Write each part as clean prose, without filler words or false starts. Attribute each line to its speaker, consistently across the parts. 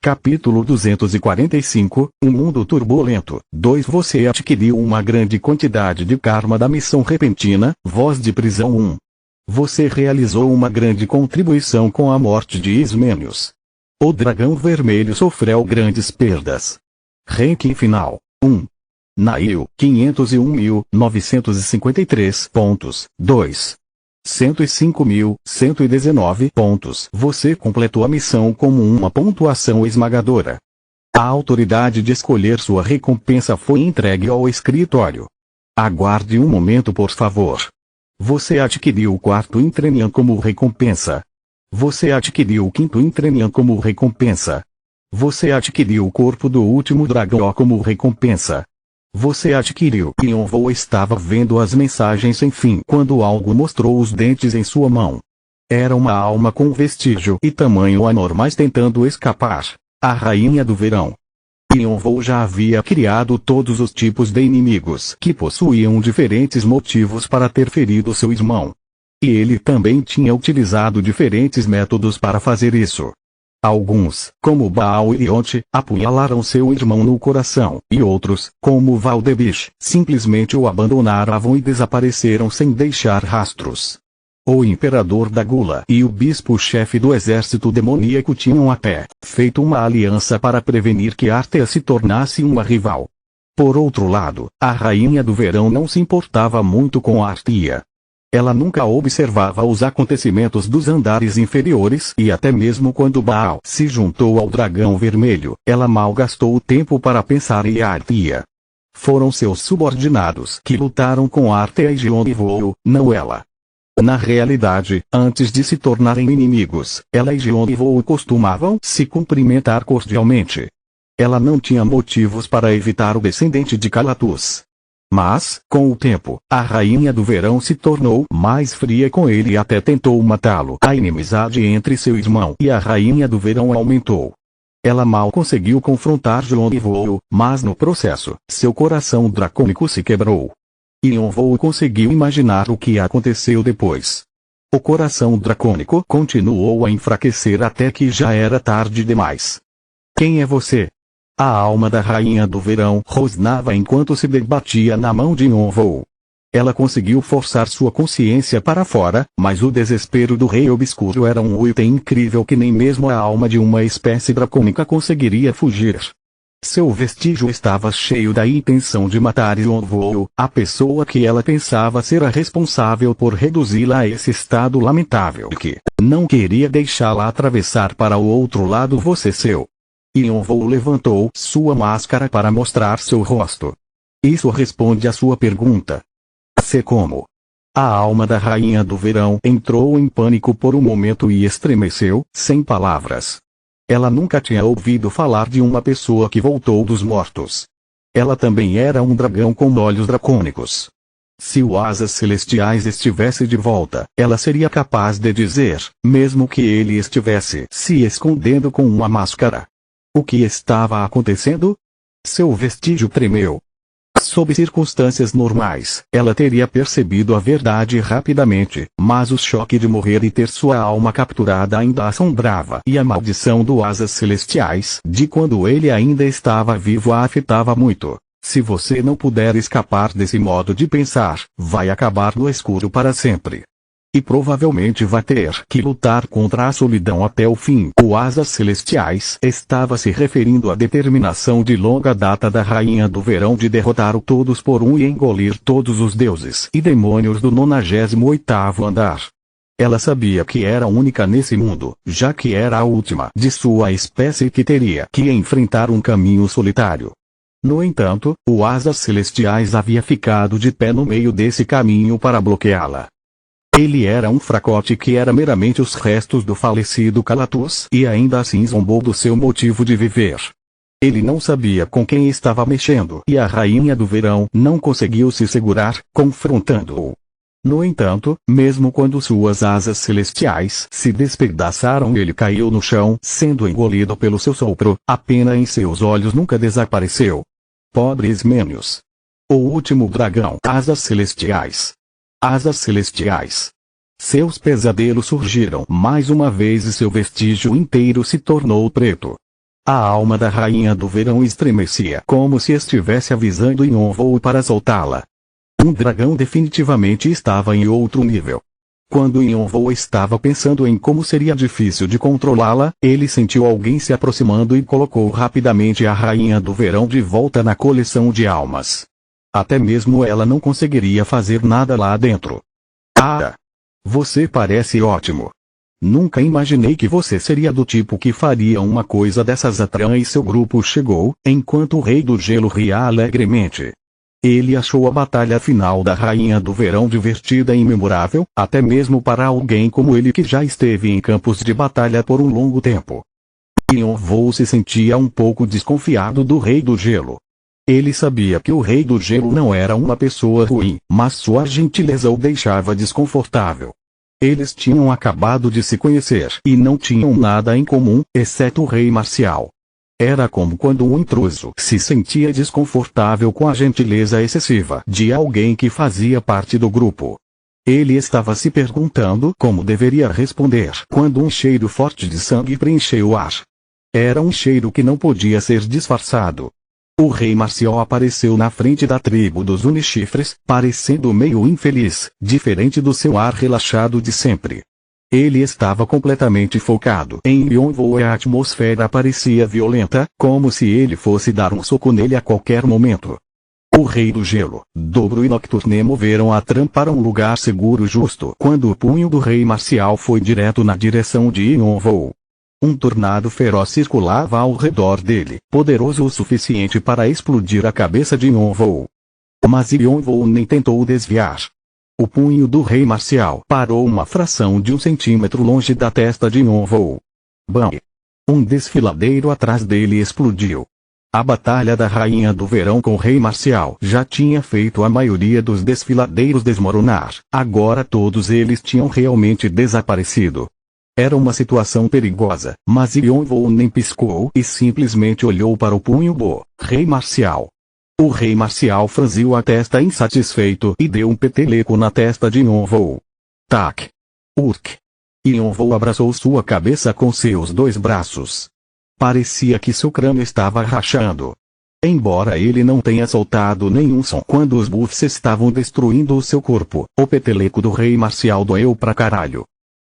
Speaker 1: Capítulo 245, Um mundo turbulento. 2. Você adquiriu uma grande quantidade de karma da missão repentina, voz de prisão 1. Você realizou uma grande contribuição com a morte de Ismênios. O dragão vermelho sofreu grandes perdas. Ranking final. 1. Nail, 501.953 pontos. 2. 105.119 pontos. Você completou a missão com uma pontuação esmagadora. A autoridade de escolher sua recompensa foi entregue ao escritório. Aguarde um momento, por favor. Você adquiriu o 4º Intrenian como recompensa. Você adquiriu o 5º Intrenian como recompensa. Você adquiriu o corpo do último dragão como recompensa. Você adquiriu. Yonvou estava vendo as mensagens sem fim quando algo mostrou os dentes em sua mão. Era uma alma com vestígio e tamanho anormais tentando escapar. A rainha do verão. Yonvou já havia criado todos os tipos de inimigos que possuíam diferentes motivos para ter ferido seu irmão. E ele também tinha utilizado diferentes métodos para fazer isso. Alguns, como Baal e Ionte, apunhalaram seu irmão no coração, e outros, como Valdebish, simplesmente o abandonaram e desapareceram sem deixar rastros. O imperador da Gula e o bispo-chefe do exército demoníaco tinham até feito uma aliança para prevenir que Artea se tornasse uma rival. Por outro lado, a rainha do verão não se importava muito com Artea. Ela nunca observava os acontecimentos dos andares inferiores e até mesmo quando Baal se juntou ao dragão vermelho, ela mal gastou o tempo para pensar em Artea. Foram seus subordinados que lutaram com Artea e Yonvou, não ela. Na realidade, antes de se tornarem inimigos, ela e Yonvou costumavam se cumprimentar cordialmente. Ela não tinha motivos para evitar o descendente de Calatus. Mas, com o tempo, a rainha do verão se tornou mais fria com ele e até tentou matá-lo. A inimizade entre seu irmão e a rainha do verão aumentou. Ela mal conseguiu confrontar Yonvou, mas no processo, seu coração dracônico se quebrou. Yonvou conseguiu imaginar o que aconteceu depois. O coração dracônico continuou a enfraquecer até que já era tarde demais. Quem é você? A alma da rainha do verão rosnava enquanto se debatia na mão de Yonvou. Ela conseguiu forçar sua consciência para fora, mas o desespero do rei obscuro era um item incrível que nem mesmo a alma de uma espécie dracônica conseguiria fugir. Seu vestígio estava cheio da intenção de matar Yonvou, a pessoa que ela pensava ser a responsável por reduzi-la a esse estado lamentável que não queria deixá-la atravessar para o outro lado. Você seu. Yonvou levantou sua máscara para mostrar seu rosto. Isso responde à sua pergunta. Sei como. A alma da rainha do verão entrou em pânico por um momento e estremeceu, sem palavras. Ela nunca tinha ouvido falar de uma pessoa que voltou dos mortos. Ela também era um dragão com olhos dracônicos. Se o Asas Celestiais estivesse de volta, ela seria capaz de dizer, mesmo que ele estivesse se escondendo com uma máscara. O que estava acontecendo? Seu vestígio tremeu. Sob circunstâncias normais, ela teria percebido a verdade rapidamente, mas o choque de morrer e ter sua alma capturada ainda a assombrava e a maldição do Asas Celestiais de quando ele ainda estava vivo a afetava muito. Se você não puder escapar desse modo de pensar, vai acabar no escuro para sempre. E provavelmente vai ter que lutar contra a solidão até o fim. O Asas Celestiais estava se referindo à determinação de longa data da rainha do verão de derrotar o todos por um e engolir todos os deuses e demônios do 98º andar. Ela sabia que era única nesse mundo, já que era a última de sua espécie que teria que enfrentar um caminho solitário. No entanto, o Asas Celestiais havia ficado de pé no meio desse caminho para bloqueá-la. Ele era um fracote que era meramente os restos do falecido Calatus e ainda assim zombou do seu motivo de viver. Ele não sabia com quem estava mexendo e a rainha do verão não conseguiu se segurar, confrontando-o. No entanto, mesmo quando suas asas celestiais se despedaçaram, ele caiu no chão, sendo engolido pelo seu sopro, a pena em seus olhos nunca desapareceu. Pobre Ismênios. O último dragão. Asas Celestiais. Asas Celestiais. Seus pesadelos surgiram mais uma vez e seu vestígio inteiro se tornou preto. A alma da rainha do verão estremecia como se estivesse avisando Yonvou para soltá-la. Um dragão definitivamente estava em outro nível. Quando Yonvou estava pensando em como seria difícil de controlá-la, ele sentiu alguém se aproximando e colocou rapidamente a rainha do verão de volta na coleção de almas. Até mesmo ela não conseguiria fazer nada lá dentro. Ah! Você parece ótimo. Nunca imaginei que você seria do tipo que faria uma coisa dessas. Atran e seu grupo chegou, enquanto o Rei do Gelo ria alegremente. Ele achou a batalha final da Rainha do Verão divertida e memorável, até mesmo para alguém como ele que já esteve em campos de batalha por um longo tempo. Yonvou se sentia um pouco desconfiado do Rei do Gelo. Ele sabia que o Rei do Gelo não era uma pessoa ruim, mas sua gentileza o deixava desconfortável. Eles tinham acabado de se conhecer e não tinham nada em comum, exceto o Rei Marcial. Era como quando um intruso se sentia desconfortável com a gentileza excessiva de alguém que fazia parte do grupo. Ele estava se perguntando como deveria responder quando um cheiro forte de sangue preencheu o ar. Era um cheiro que não podia ser disfarçado. O Rei Marcial apareceu na frente da tribo dos Unichifres, parecendo meio infeliz, diferente do seu ar relaxado de sempre. Ele estava completamente focado em Yonvou e a atmosfera parecia violenta, como se ele fosse dar um soco nele a qualquer momento. O Rei do Gelo, Dobro e Nocturne moveram a Atran para um lugar seguro justo quando o punho do Rei Marcial foi direto na direção de Yonvou. Um tornado feroz circulava ao redor dele, poderoso o suficiente para explodir a cabeça de Yonvou. Mas Yonvou nem tentou desviar. O punho do Rei Marcial parou uma fração de 1 centímetro longe da testa de Yonvou. Bam! Um desfiladeiro atrás dele explodiu. A batalha da Rainha do Verão com o Rei Marcial já tinha feito a maioria dos desfiladeiros desmoronar, agora todos eles tinham realmente desaparecido. Era uma situação perigosa, mas Yonvou nem piscou e simplesmente olhou para o punho do Rei Marcial. O Rei Marcial franziu a testa insatisfeito e deu um peteleco na testa de Yonvou. Tac! Urk! Yonvou abraçou sua cabeça com seus 2 braços. Parecia que seu crânio estava rachando. Embora ele não tenha soltado nenhum som quando os buffs estavam destruindo o seu corpo, o peteleco do Rei Marcial doeu pra caralho.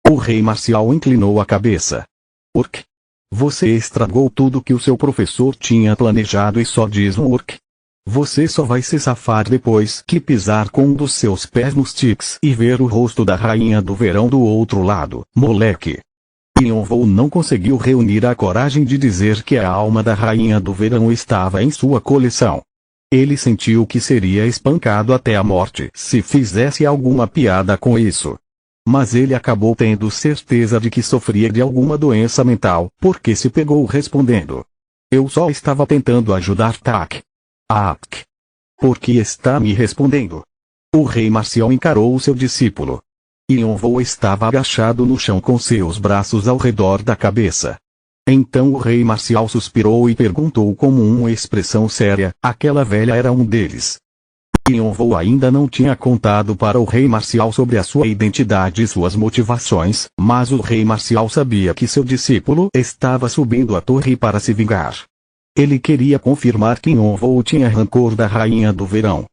Speaker 1: O Rei Marcial inclinou a cabeça. Urk! Você estragou tudo que o seu professor tinha planejado e só diz um urk. Você só vai se safar depois que pisar com um dos seus pés nos tics e ver o rosto da Rainha do Verão do outro lado, moleque. Yonvou não conseguiu reunir a coragem de dizer que a alma da Rainha do Verão estava em sua coleção. Ele sentiu que seria espancado até a morte se fizesse alguma piada com isso. Mas ele acabou tendo certeza de que sofria de alguma doença mental, porque se pegou respondendo. Eu só estava tentando ajudar Tac. Aak. Por que está me respondendo? O Rei Marcial encarou seu discípulo. Yonvou estava agachado no chão com seus braços ao redor da cabeça. Então o Rei Marcial suspirou e perguntou com uma expressão séria, aquela velha era um deles. Yonvou ainda não tinha contado para o Rei Marcial sobre a sua identidade e suas motivações, mas o Rei Marcial sabia que seu discípulo estava subindo a torre para se vingar. Ele queria confirmar que Yonvou tinha rancor da Rainha do Verão.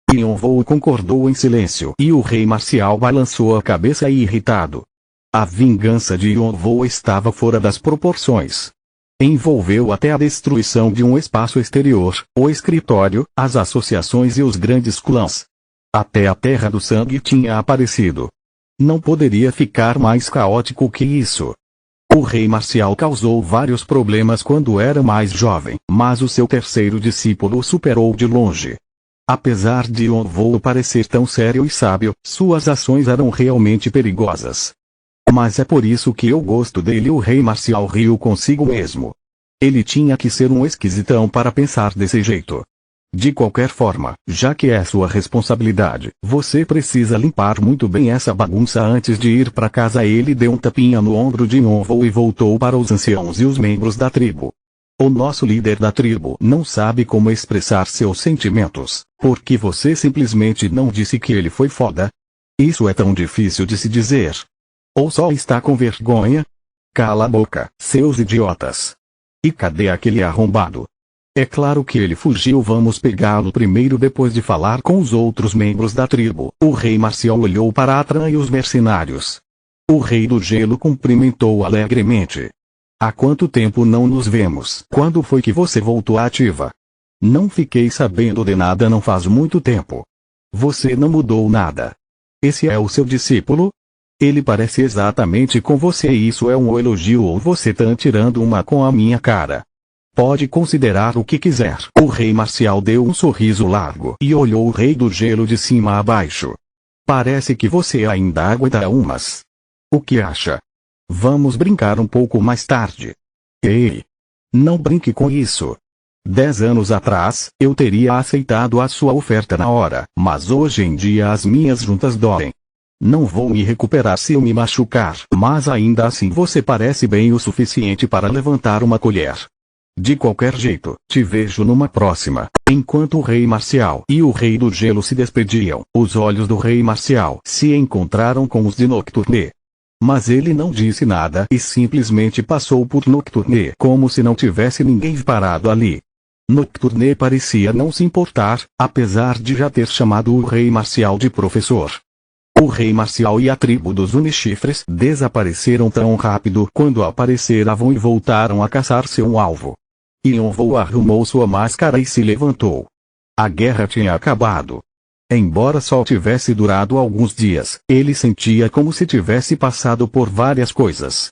Speaker 1: Yonvou concordou em silêncio e o Rei Marcial balançou a cabeça irritado. A vingança de Yonvou estava fora das proporções. Envolveu até a destruição de um espaço exterior, o escritório, as associações e os grandes clãs. Até a Terra do Sangue tinha aparecido. Não poderia ficar mais caótico que isso. O Rei Marcial causou vários problemas quando era mais jovem, mas o seu terceiro discípulo o superou de longe. Apesar de Yonvou parecer tão sério e sábio, suas ações eram realmente perigosas. Mas é por isso que eu gosto dele. O Rei Marcial riu consigo mesmo. Ele tinha que ser um esquisitão para pensar desse jeito. De qualquer forma, já que é sua responsabilidade, você precisa limpar muito bem essa bagunça antes de ir para casa. Ele deu um tapinha no ombro de Yonvou e voltou para os anciãos e os membros da tribo. O nosso líder da tribo não sabe como expressar seus sentimentos, porque você simplesmente não disse que ele foi foda. Isso é tão difícil de se dizer. Ou só está com vergonha? Cala a boca, seus idiotas. E cadê aquele arrombado? É claro que ele fugiu. Vamos pegá-lo primeiro. Depois de falar com os outros membros da tribo, o rei Marcial olhou para Atran e os mercenários. O rei do gelo cumprimentou alegremente. Há quanto tempo não nos vemos? Quando foi que você voltou à ativa? Não fiquei sabendo de nada. Não faz muito tempo. Você não mudou nada. Esse é o seu discípulo? Ele parece exatamente com você. Isso é um elogio ou você tá tirando uma com a minha cara? Pode considerar o que quiser. O rei Marcial deu um sorriso largo e olhou o rei do gelo de cima a baixo. Parece que você ainda aguenta umas. O que acha? Vamos brincar um pouco mais tarde. Ei! Não brinque com isso. 10 anos atrás, eu teria aceitado a sua oferta na hora, mas hoje em dia as minhas juntas doem. Não vou me recuperar se eu me machucar, mas ainda assim você parece bem o suficiente para levantar uma colher. De qualquer jeito, te vejo numa próxima. Enquanto o rei Marcial e o rei do gelo se despediam, os olhos do rei Marcial se encontraram com os de Nocturne. Mas ele não disse nada e simplesmente passou por Nocturne como se não tivesse ninguém parado ali. Nocturne parecia não se importar, apesar de já ter chamado o rei Marcial de professor. O rei Marcial e a tribo dos Unichifres desapareceram tão rápido quando apareceram e voltaram a caçar seu alvo. Yonvou arrumou sua máscara e se levantou. A guerra tinha acabado. Embora só tivesse durado alguns dias, ele sentia como se tivesse passado por várias coisas.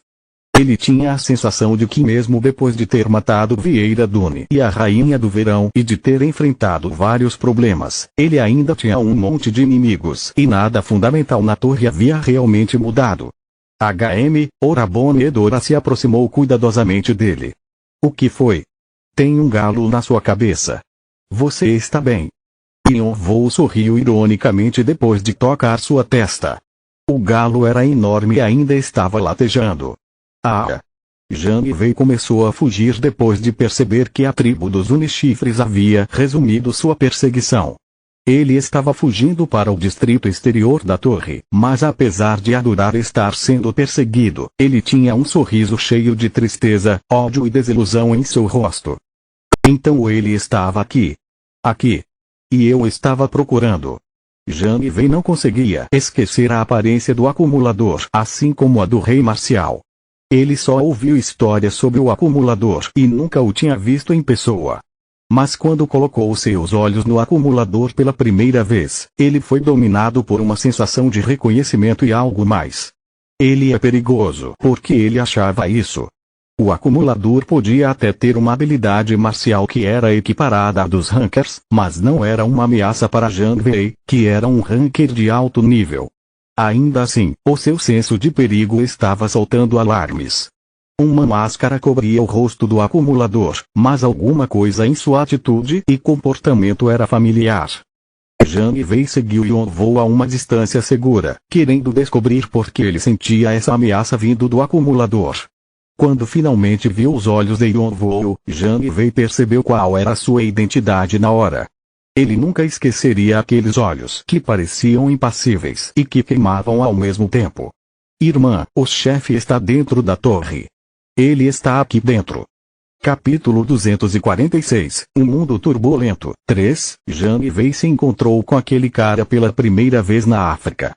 Speaker 1: Ele tinha a sensação de que mesmo depois de ter matado Vieira Dune e a Rainha do Verão e de ter enfrentado vários problemas, ele ainda tinha um monte de inimigos e nada fundamental na torre havia realmente mudado. HM, Orabone Edora se aproximou cuidadosamente dele. O que foi? Tem um galo na sua cabeça. Você está bem? Yonvou sorriu ironicamente depois de tocar sua testa. O galo era enorme e ainda estava latejando. Ah! Zhang Wei começou a fugir depois de perceber que a tribo dos Unichifres havia resumido sua perseguição. Ele estava fugindo para o distrito exterior da torre, mas apesar de adorar estar sendo perseguido, ele tinha um sorriso cheio de tristeza, ódio e desilusão em seu rosto. Então ele estava aqui. Aqui. E eu estava procurando. Zhang Wei não conseguia esquecer a aparência do acumulador, assim como a do rei Marcial. Ele só ouviu histórias sobre o acumulador e nunca o tinha visto em pessoa. Mas quando colocou seus olhos no acumulador pela primeira vez, ele foi dominado por uma sensação de reconhecimento e algo mais. Ele é perigoso porque ele achava isso. O acumulador podia até ter uma habilidade marcial que era equiparada à dos Rankers, mas não era uma ameaça para Zhang Wei, que era um Ranker de alto nível. Ainda assim, o seu senso de perigo estava soltando alarmes. Uma máscara cobria o rosto do acumulador, mas alguma coisa em sua atitude e comportamento era familiar. Zhang Wei seguiu Yonvou a uma distância segura, querendo descobrir por que ele sentia essa ameaça vindo do acumulador. Quando finalmente viu os olhos de Yonvou, Zhang Wei percebeu qual era a sua identidade na hora. Ele nunca esqueceria aqueles olhos que pareciam impassíveis e que queimavam ao mesmo tempo. Irmã, o chefe está dentro da torre. Ele está aqui dentro. Capítulo 246, Um Mundo Turbulento. 3. Zhang Wei se encontrou com aquele cara pela primeira vez na África.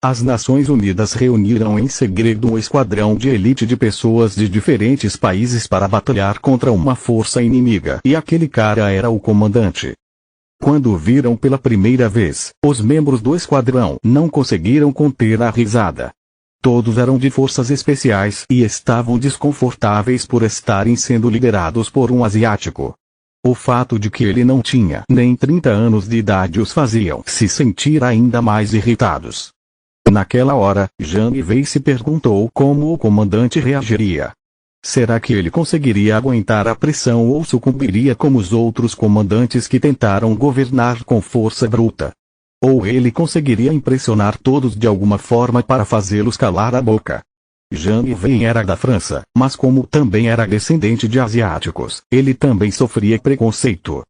Speaker 1: As Nações Unidas reuniram em segredo um esquadrão de elite de pessoas de diferentes países para batalhar contra uma força inimiga e aquele cara era o comandante. Quando o viram pela primeira vez, os membros do esquadrão não conseguiram conter a risada. Todos eram de forças especiais e estavam desconfortáveis por estarem sendo liderados por um asiático. O fato de que ele não tinha nem 30 anos de idade os faziam se sentir ainda mais irritados. Naquela hora, Zhang Wei se perguntou como o comandante reagiria. Será que ele conseguiria aguentar a pressão ou sucumbiria como os outros comandantes que tentaram governar com força bruta? Ou ele conseguiria impressionar todos de alguma forma para fazê-los calar a boca? Zhang Wei era da França, mas como também era descendente de asiáticos, ele também sofria preconceito.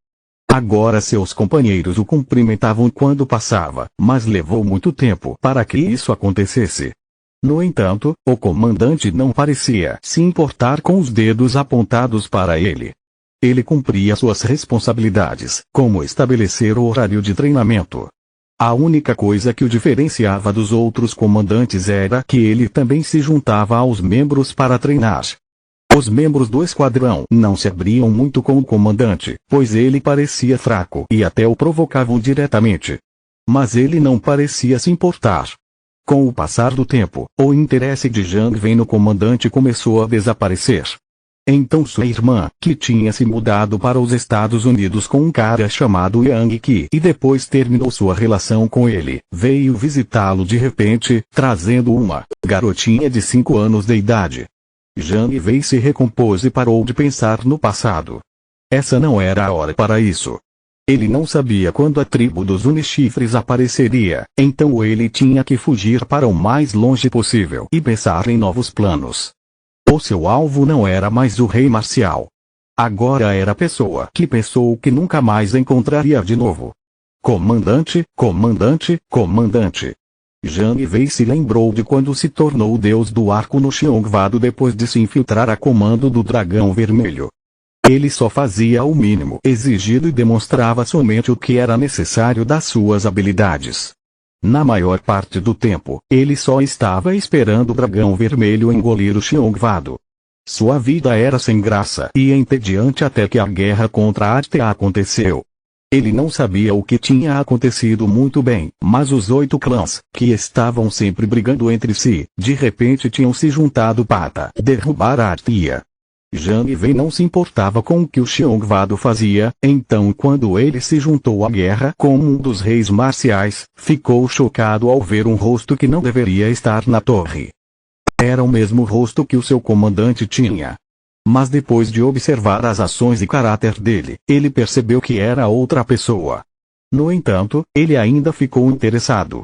Speaker 1: Agora seus companheiros o cumprimentavam quando passava, mas levou muito tempo para que isso acontecesse. No entanto, o comandante não parecia se importar com os dedos apontados para ele. Ele cumpria suas responsabilidades, como estabelecer o horário de treinamento. A única coisa que o diferenciava dos outros comandantes era que ele também se juntava aos membros para treinar. Os membros do esquadrão não se abriam muito com o comandante, pois ele parecia fraco e até o provocavam diretamente. Mas ele não parecia se importar. Com o passar do tempo, o interesse de Jiang Wei no comandante começou a desaparecer. Então sua irmã, que tinha se mudado para os Estados Unidos com um cara chamado Yang Qi e depois terminou sua relação com ele, veio visitá-lo de repente, trazendo uma garotinha de 5 anos de idade. Jiang Wei se recompôs e parou de pensar no passado. Essa não era a hora para isso. Ele não sabia quando a tribo dos Unichifres apareceria, então ele tinha que fugir para o mais longe possível e pensar em novos planos. O seu alvo não era mais o rei marcial. Agora era a pessoa que pensou que nunca mais encontraria de novo. Comandante, comandante, comandante. Jiang Wei se lembrou de quando se tornou o deus do arco no Xiongvado depois de se infiltrar a comando do Dragão Vermelho. Ele só fazia o mínimo exigido e demonstrava somente o que era necessário das suas habilidades. Na maior parte do tempo, ele só estava esperando o Dragão Vermelho engolir o Xiongvado. Sua vida era sem graça e entediante até que a guerra contra a Atea aconteceu. Ele não sabia o que tinha acontecido muito bem, mas os 8 clãs, que estavam sempre brigando entre si, de repente tinham se juntado para derrubar a Atea. Jiang Wei não se importava com o que o Xiongvado fazia, então quando ele se juntou à guerra como um dos reis marciais, ficou chocado ao ver um rosto que não deveria estar na torre. Era o mesmo rosto que o seu comandante tinha. Mas depois de observar as ações e caráter dele, ele percebeu que era outra pessoa. No entanto, ele ainda ficou interessado.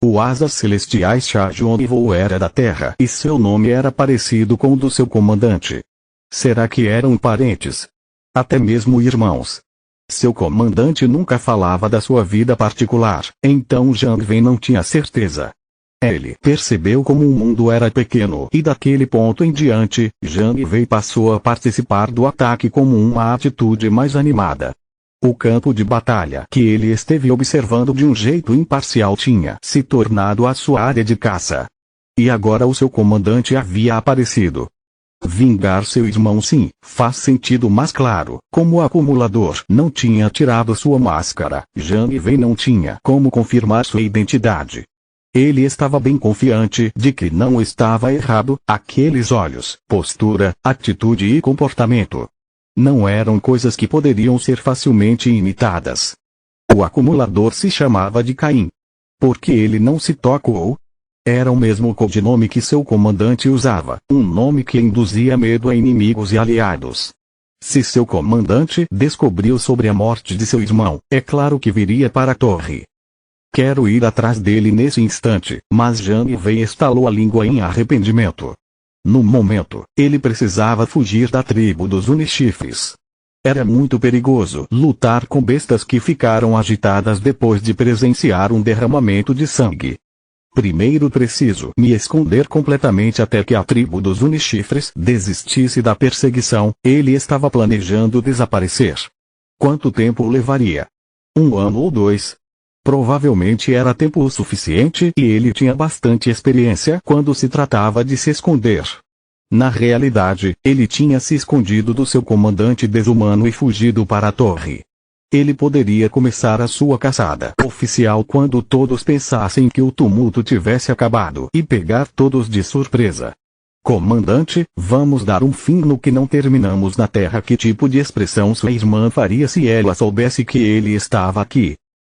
Speaker 1: O Asas Celestiais Shajuonivo era da Terra e seu nome era parecido com o do seu comandante. Será que eram parentes? Até mesmo irmãos? Seu comandante nunca falava da sua vida particular, então Jiang Wei não tinha certeza. Ele percebeu como o mundo era pequeno e daquele ponto em diante, Jiang Wei passou a participar do ataque como uma atitude mais animada. O campo de batalha que ele esteve observando de um jeito imparcial tinha se tornado a sua área de caça. E agora o seu comandante havia aparecido. Vingar seu irmão sim, faz sentido, mas claro, como o acumulador não tinha tirado sua máscara, Jiang Wei não tinha como confirmar sua identidade. Ele estava bem confiante de que não estava errado, aqueles olhos, postura, atitude e comportamento. Não eram coisas que poderiam ser facilmente imitadas. O acumulador se chamava de Caim. Por que ele não se tocou? Era o mesmo codinome que seu comandante usava, um nome que induzia medo a inimigos e aliados. Se seu comandante descobriu sobre a morte de seu irmão, é claro que viria para a torre. Quero ir atrás dele nesse instante, mas Jiang Wei estalou a língua em arrependimento. No momento, ele precisava fugir da tribo dos Unichifres. Era muito perigoso lutar com bestas que ficaram agitadas depois de presenciar um derramamento de sangue. Primeiro preciso me esconder completamente até que a tribo dos Unichifres desistisse da perseguição. Ele estava planejando desaparecer. Quanto tempo levaria? 1 ano ou 2? Provavelmente era tempo o suficiente e ele tinha bastante experiência quando se tratava de se esconder. Na realidade, ele tinha se escondido do seu comandante desumano e fugido para a torre. Ele poderia começar a sua caçada oficial quando todos pensassem que o tumulto tivesse acabado e pegar todos de surpresa. Comandante, vamos dar um fim no que não terminamos na Terra. Que tipo de expressão sua irmã faria se ela soubesse que ele estava aqui?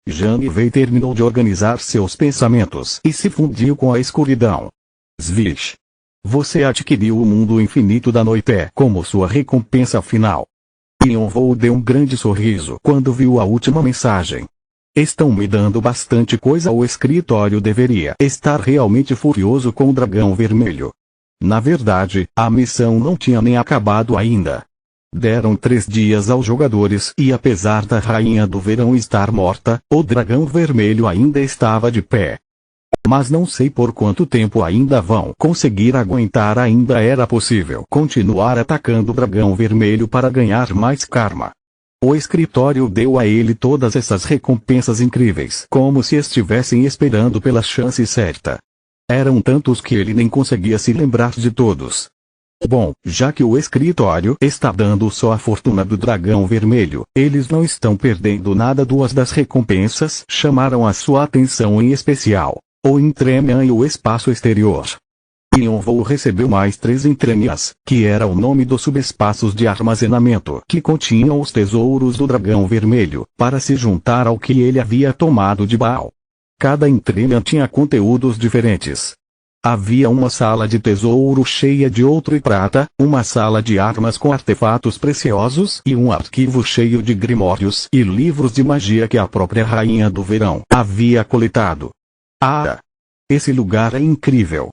Speaker 1: Jiang Wei terminou de organizar seus pensamentos e se fundiu com a escuridão. Svish. Você adquiriu o mundo infinito da Noité como sua recompensa final. Yonvou deu um grande sorriso quando viu a última mensagem. Estão me dando bastante coisa. O escritório deveria estar realmente furioso com o Dragão Vermelho. Na verdade, a missão não tinha nem acabado ainda. Deram 3 dias aos jogadores e apesar da Rainha do Verão estar morta, o Dragão Vermelho ainda estava de pé. Mas não sei por quanto tempo ainda vão conseguir aguentar. Ainda era possível continuar atacando o dragão vermelho para ganhar mais karma. O escritório deu a ele todas essas recompensas incríveis, como se estivessem esperando pela chance certa. Eram tantos que ele nem conseguia se lembrar de todos. Bom, já que o escritório está dando só a fortuna do dragão vermelho, eles não estão perdendo nada. Duas das recompensas chamaram a sua atenção em especial: o Intremian e o espaço exterior. Yonvou recebeu mais 3 Intremias, que era o nome dos subespaços de armazenamento que continham os tesouros do dragão vermelho, para se juntar ao que ele havia tomado de Baal. Cada Intremian tinha conteúdos diferentes. Havia uma sala de tesouro cheia de ouro e prata, uma sala de armas com artefatos preciosos e um arquivo cheio de grimórios e livros de magia que a própria Rainha do Verão havia coletado. Ah! Esse lugar é incrível!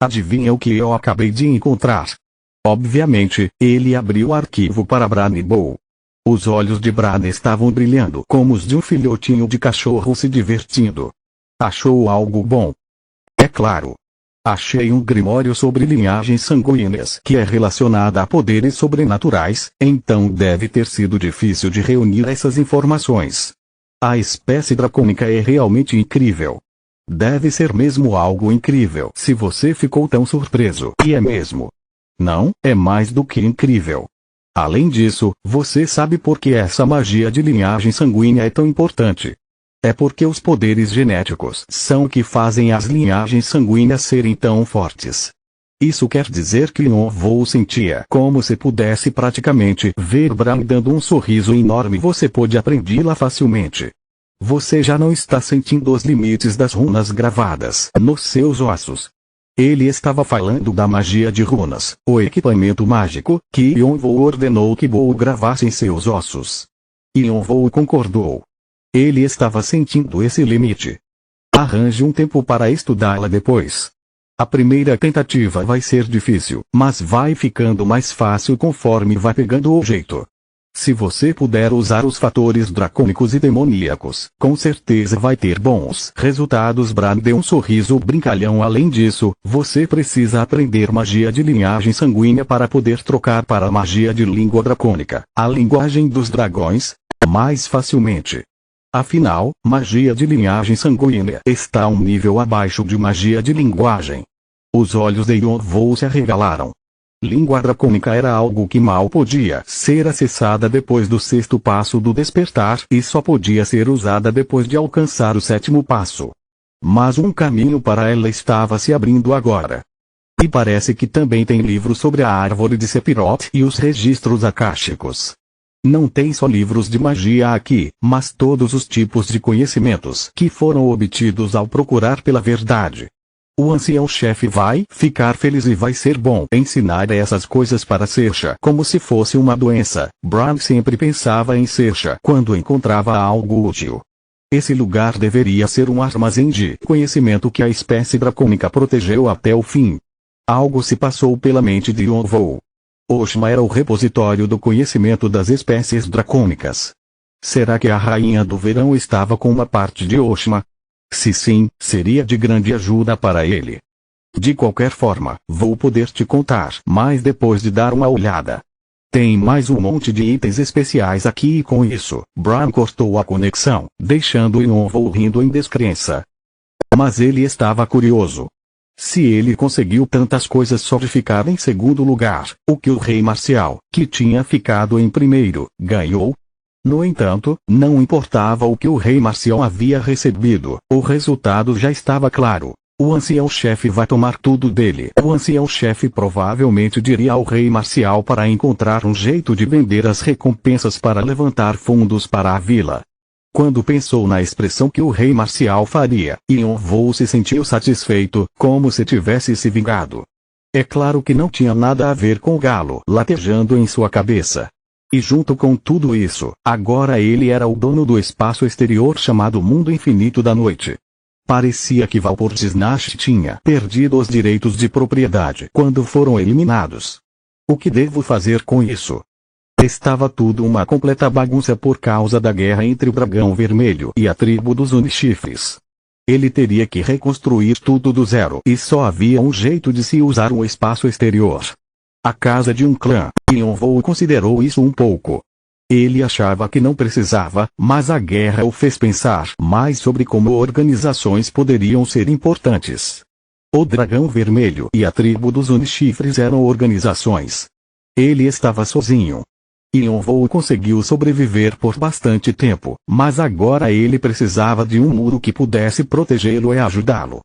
Speaker 1: Adivinha o que eu acabei de encontrar? Obviamente, ele abriu o arquivo para Bran e Bow. Os olhos de Bran estavam brilhando como os de um filhotinho de cachorro se divertindo. Achou algo bom? É claro. Achei um grimório sobre linhagens sanguíneas que é relacionada a poderes sobrenaturais, então deve ter sido difícil de reunir essas informações. A espécie dracônica é realmente incrível. Deve ser mesmo algo incrível se você ficou tão surpreso. E é mesmo. Não, é mais do que incrível. Além disso, você sabe por que essa magia de linhagem sanguínea é tão importante. É porque os poderes genéticos são o que fazem as linhagens sanguíneas serem tão fortes. Isso quer dizer que Yonvou sentia como se pudesse praticamente ver Bran dando um sorriso enorme. Você pôde aprendê-la facilmente. Você já não está sentindo os limites das runas gravadas nos seus ossos. Ele estava falando da magia de runas, o equipamento mágico que Yonvou ordenou que Bow gravasse em seus ossos. Yonvou concordou. Ele estava sentindo esse limite. Arranje um tempo para estudá-la depois. A primeira tentativa vai ser difícil, mas vai ficando mais fácil conforme vai pegando o jeito. Se você puder usar os fatores dracônicos e demoníacos, com certeza vai ter bons resultados. Bran deu um sorriso brincalhão. Além disso, você precisa aprender magia de linhagem sanguínea para poder trocar para a magia de língua dracônica, a linguagem dos dragões, mais facilmente. Afinal, magia de linhagem sanguínea está um nível abaixo de magia de linguagem. Os olhos de Yonvou se arregalaram. Língua dracônica era algo que mal podia ser acessada depois do 6º passo do despertar e só podia ser usada depois de alcançar o 7º passo. Mas um caminho para ela estava se abrindo agora. E parece que também tem livros sobre a árvore de Sephiroth e os registros akáshicos. Não tem só livros de magia aqui, mas todos os tipos de conhecimentos que foram obtidos ao procurar pela verdade. O ancião-chefe vai ficar feliz e vai ser bom ensinar essas coisas para Sersha como se fosse uma doença. Bran sempre pensava em Sersha quando encontrava algo útil. Esse lugar deveria ser um armazém de conhecimento que a espécie dracônica protegeu até o fim. Algo se passou pela mente de Yonvou. Oshma era o repositório do conhecimento das espécies dracônicas. Será que a Rainha do Verão estava com uma parte de Oshma? Se sim, seria de grande ajuda para ele. De qualquer forma, vou poder te contar mais depois de dar uma olhada. Tem mais um monte de itens especiais aqui e com isso, Bran cortou a conexão, deixando Yonvou rindo em descrença. Mas ele estava curioso. Se ele conseguiu tantas coisas só de ficar em segundo lugar, o que o rei marcial, que tinha ficado em primeiro, ganhou? No entanto, não importava o que o rei marcial havia recebido, o resultado já estava claro. O ancião-chefe vai tomar tudo dele. O ancião-chefe provavelmente diria ao rei marcial para encontrar um jeito de vender as recompensas para levantar fundos para a vila. Quando pensou na expressão que o rei marcial faria, Yonvou se sentiu satisfeito, como se tivesse se vingado. É claro que não tinha nada a ver com o galo latejando em sua cabeça. E junto com tudo isso, agora ele era o dono do espaço exterior chamado Mundo Infinito da Noite. Parecia que Valpurgisnacht tinha perdido os direitos de propriedade quando foram eliminados. O que devo fazer com isso? Estava tudo uma completa bagunça por causa da guerra entre o Dragão Vermelho e a tribo dos Unchifres. Ele teria que reconstruir tudo do zero e só havia um jeito de se usar um espaço exterior. A casa de um clã. Yonvou considerou isso um pouco. Ele achava que não precisava, mas a guerra o fez pensar mais sobre como organizações poderiam ser importantes. O Dragão Vermelho e a tribo dos Unichifres eram organizações. Ele estava sozinho. Yonvou conseguiu sobreviver por bastante tempo, mas agora ele precisava de um muro que pudesse protegê-lo e ajudá-lo.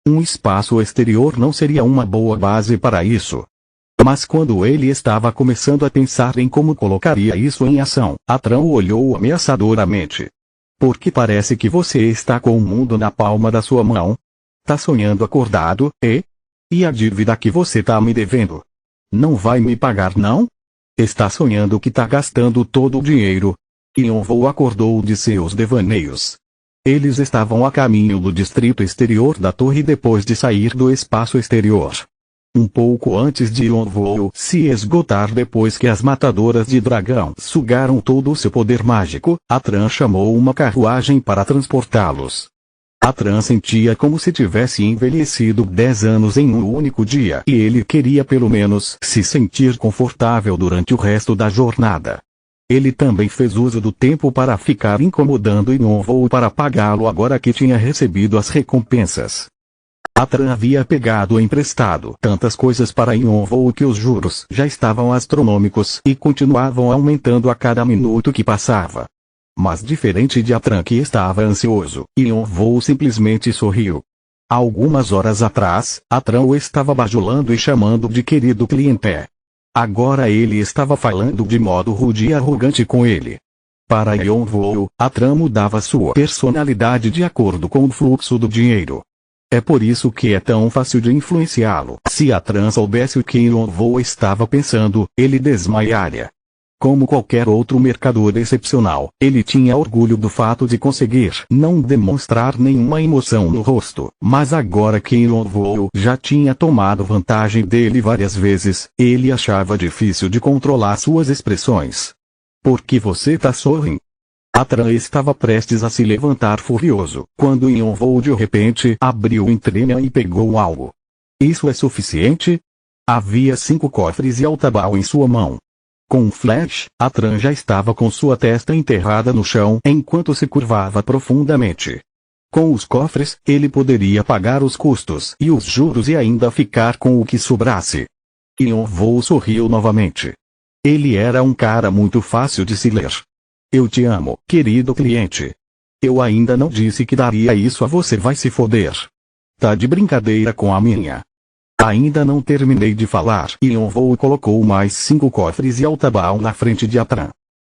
Speaker 1: Um espaço exterior não seria uma boa base para isso. Mas quando ele estava começando a pensar em como colocaria isso em ação, Atran o olhou ameaçadoramente. Porque parece que você está com o mundo na palma da sua mão? Tá sonhando acordado, e? E a dívida que você tá me devendo? Não vai me pagar não? Está sonhando que tá gastando todo o dinheiro? Yonvou acordou de seus devaneios. Eles estavam a caminho do distrito exterior da torre depois de sair do espaço exterior. Um pouco antes de Yonvou se esgotar depois que as matadoras de dragão sugaram todo o seu poder mágico, Atran chamou uma carruagem para transportá-los. Atran sentia como se tivesse envelhecido 10 anos em um único dia e ele queria pelo menos se sentir confortável durante o resto da jornada. Ele também fez uso do tempo para ficar incomodando Yonvou para pagá-lo agora que tinha recebido as recompensas. Atran havia pegado emprestado tantas coisas para Yonvou que os juros já estavam astronômicos e continuavam aumentando a cada minuto que passava. Mas diferente de Atran que estava ansioso, Yonvou simplesmente sorriu. Algumas horas atrás, Atran o estava bajulando e chamando de querido cliente. Agora ele estava falando de modo rude e arrogante com ele. Para Yonvou, Atran mudava sua personalidade de acordo com o fluxo do dinheiro. É por isso que é tão fácil de influenciá-lo. Se Atran soubesse o que Yonvou estava pensando, ele desmaiaria. Como qualquer outro mercador excepcional, ele tinha orgulho do fato de conseguir não demonstrar nenhuma emoção no rosto. Mas agora que Yonvou já tinha tomado vantagem dele várias vezes, ele achava difícil de controlar suas expressões. Por que você tá sorrindo? Atran estava prestes a se levantar furioso, quando Yonvou de repente abriu o entremeia e pegou algo. Isso é suficiente? Havia 5 cofres e altabal em sua mão. Com um flash, Atran já estava com sua testa enterrada no chão enquanto se curvava profundamente. Com os cofres, ele poderia pagar os custos e os juros e ainda ficar com o que sobrasse. Yonvou sorriu novamente. Ele era um cara muito fácil de se ler. Eu te amo, querido cliente. Eu ainda não disse que daria isso a você, vai se foder. Tá de brincadeira com a minha. Ainda não terminei de falar. Yonvou colocou mais 5 cofres e altabal na frente de Atran.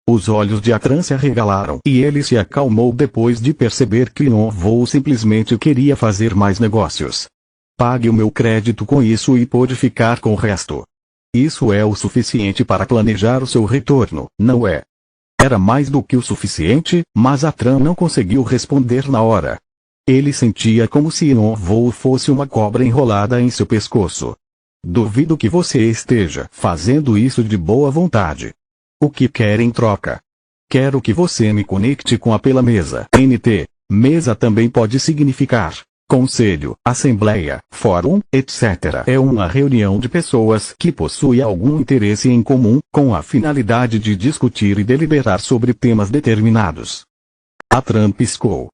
Speaker 1: Os olhos de Atran se arregalaram e ele se acalmou depois de perceber que Yonvou simplesmente queria fazer mais negócios. Pague o meu crédito com isso e pode ficar com o resto. Isso é o suficiente para planejar o seu retorno, não é? Era mais do que o suficiente, mas Atran não conseguiu responder na hora. Ele sentia como se Yonvou fosse uma cobra enrolada em seu pescoço. Duvido que você esteja fazendo isso de boa vontade. O que quer em troca? Quero que você me conecte com a pela mesa. NT. Mesa também pode significar conselho, assembleia, fórum, etc. É uma reunião de pessoas que possuem algum interesse em comum, com a finalidade de discutir e deliberar sobre temas determinados. Atran piscou.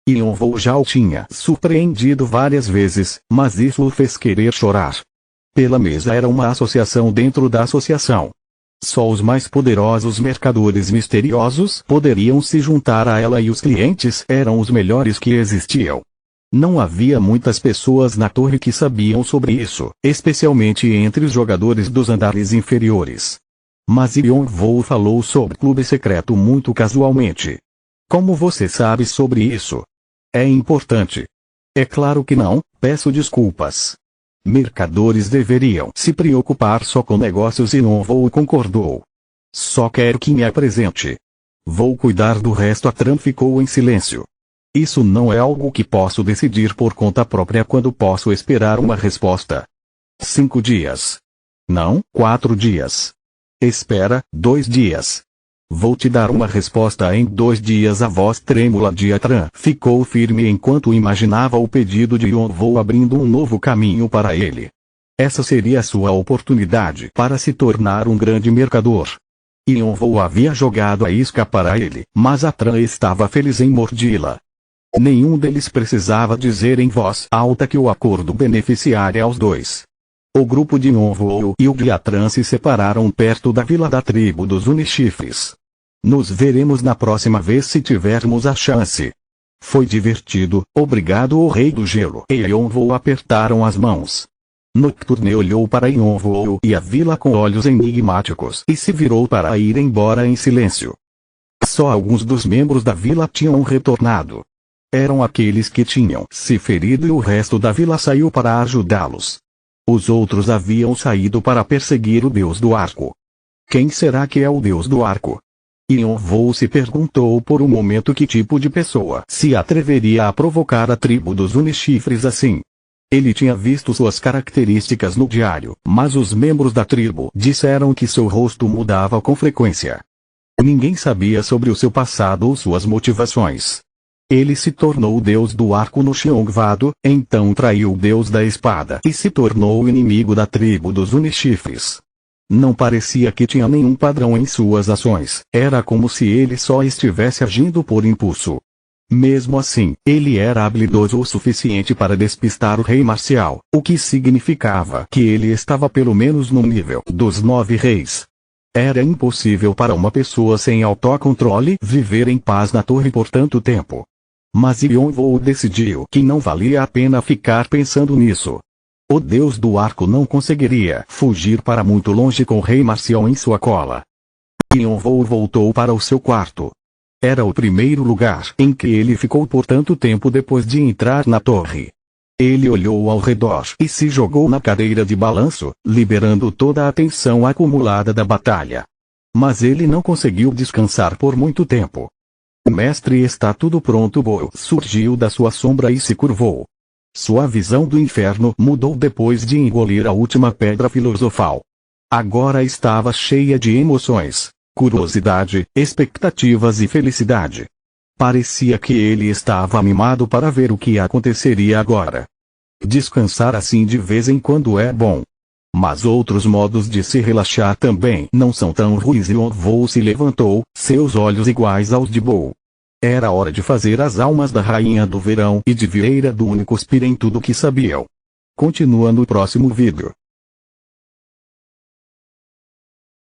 Speaker 1: Yonvou já o tinha surpreendido várias vezes, mas isso o fez querer chorar. Pela mesa era uma associação dentro da associação. Só os mais poderosos mercadores misteriosos poderiam se juntar a ela e os clientes eram os melhores que existiam. Não havia muitas pessoas na torre que sabiam sobre isso, especialmente entre os jogadores dos andares inferiores. Mas Yonvou falou sobre clube secreto muito casualmente. Como você sabe sobre isso? É importante. É claro que não, peço desculpas. Mercadores deveriam se preocupar só com negócios e Yonvou concordou. Só quero que me apresente. Vou cuidar do resto. Atran ficou em silêncio. Isso não é algo que posso decidir por conta própria quando posso esperar uma resposta. 5 dias. Não, 4 dias. Espera, 2 dias. Vou te dar uma resposta em 2 dias. A voz trêmula de Atran ficou firme enquanto imaginava o pedido de Yonvou abrindo um novo caminho para ele. Essa seria sua oportunidade para se tornar um grande mercador. Yonvou havia jogado a isca para ele, mas Atran estava feliz em mordi-la. Nenhum deles precisava dizer em voz alta que o acordo beneficiaria aos dois. O grupo de Yonvou e o de Atran se separaram perto da vila da tribo dos Unichifres. Nos veremos na próxima vez se tivermos a chance. Foi divertido, obrigado. O Rei do Gelo e Yonvou apertaram as mãos. Nocturne olhou para Yonvou e a vila com olhos enigmáticos e se virou para ir embora em silêncio. Só alguns dos membros da vila tinham retornado. Eram aqueles que tinham se ferido e o resto da vila saiu para ajudá-los. Os outros haviam saído para perseguir o Deus do Arco. Quem será que é o Deus do Arco? Yonvou se perguntou por um momento que tipo de pessoa se atreveria a provocar a tribo dos Unichifres assim. Ele tinha visto suas características no diário, mas os membros da tribo disseram que seu rosto mudava com frequência. Ninguém sabia sobre o seu passado ou suas motivações. Ele se tornou o deus do arco no Xiongvado, então traiu o deus da espada e se tornou o inimigo da tribo dos Unichifres. Não parecia que tinha nenhum padrão em suas ações, era como se ele só estivesse agindo por impulso. Mesmo assim, ele era habilidoso o suficiente para despistar o rei marcial, o que significava que ele estava pelo menos no nível dos 9 reis. Era impossível para uma pessoa sem autocontrole viver em paz na torre por tanto tempo. Mas Yonvou decidiu que não valia a pena ficar pensando nisso. O deus do arco não conseguiria fugir para muito longe com o rei marcial em sua cola. Yonvou voltou para o seu quarto. Era o primeiro lugar em que ele ficou por tanto tempo depois de entrar na torre. Ele olhou ao redor e se jogou na cadeira de balanço, liberando toda a tensão acumulada da batalha. Mas ele não conseguiu descansar por muito tempo. O mestre está tudo pronto. Bo surgiu da sua sombra e se curvou. Sua visão do inferno mudou depois de engolir a última pedra filosofal. Agora estava cheia de emoções, curiosidade, expectativas e felicidade. Parecia que ele estava animado para ver o que aconteceria agora. Descansar assim de vez em quando é bom. Mas outros modos de se relaxar também não são tão ruins. Yonvou se levantou, seus olhos iguais aos de Bo. Era hora de fazer as almas da Rainha do Verão e de Vieira do Único cuspir em tudo que sabiam. Continua no próximo vídeo.